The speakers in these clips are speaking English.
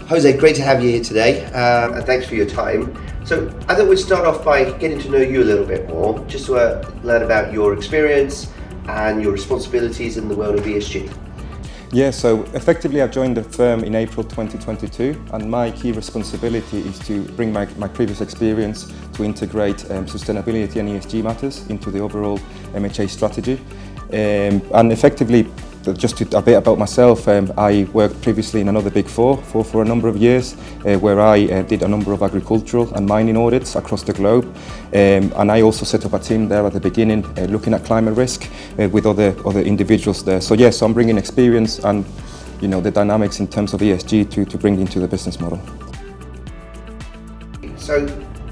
Jose, great to have you here today, and thanks for your time. So I thought we'd start off by getting to know you a little bit more, just to learn about your experience and your responsibilities in the world of ESG. Yeah, so effectively I joined the firm in April 2022, and my key responsibility is to bring my previous experience to integrate sustainability and ESG matters into the overall MHA strategy. And effectively, just a bit about myself, I worked previously in another Big Four for a number of years, where I did a number of agricultural and mining audits across the globe. And I also set up a team there at the beginning, looking at climate risk with other individuals there. So yes, I'm bringing experience and the dynamics in terms of ESG to bring into the business model. So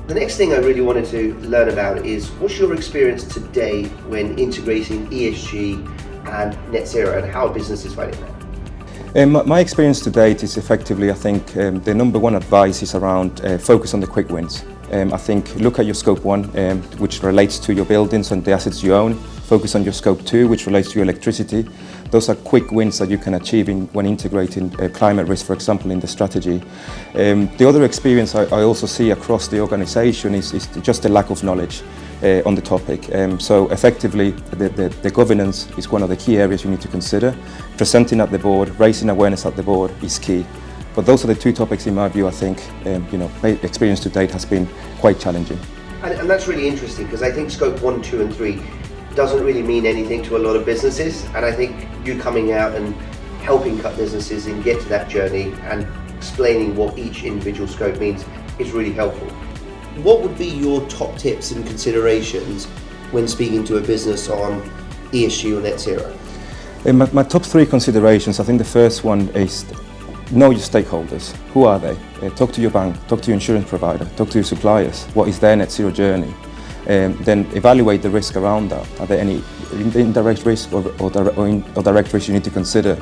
the next thing I really wanted to learn about is what's your experience today when integrating ESG and net zero, and how a business is fighting that? My experience to date is effectively, I think, the number one advice is around focus on the quick wins. I think look at your scope 1, which relates to your buildings and the assets you own. Focus on your scope 2, which relates to your electricity. Those are quick wins that you can achieve when integrating climate risk, for example, in the strategy. The other experience I also see across the organisation is just the lack of knowledge on the topic. So effectively, the governance is one of the key areas you need to consider. Presenting at the board, raising awareness at the board is key. But those are the two topics, in my view, I think, my experience to date has been quite challenging. And that's really interesting, because I think scope 1, 2 and 3 doesn't really mean anything to a lot of businesses, and I think you coming out and helping cut businesses and get to that journey and explaining what each individual scope means is really helpful. What would be your top tips and considerations when speaking to a business on ESG or net zero? My top 3 considerations, I think the first one is know your stakeholders. Who are they? Talk to your bank, talk to your insurance provider, talk to your suppliers. What is their net zero journey? Then evaluate the risk around that. Are there any indirect risk or direct risk you need to consider?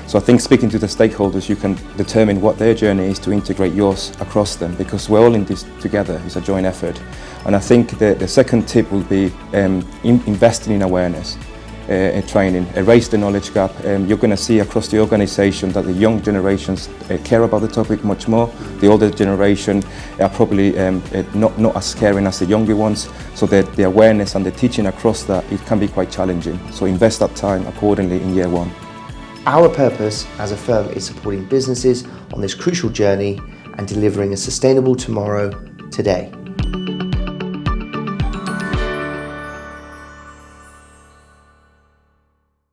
So I think speaking to the stakeholders, you can determine what their journey is to integrate yours across them, because we're all in this together. It's a joint effort. And I think the second tip will be investing in awareness. Training, raise the knowledge gap. You're going to see across the organisation that the young generations care about the topic much more. The older generation are probably not as caring as the younger ones. So the awareness and the teaching across that, it can be quite challenging. So invest that time accordingly in year 1. Our purpose as a firm is supporting businesses on this crucial journey and delivering a sustainable tomorrow today.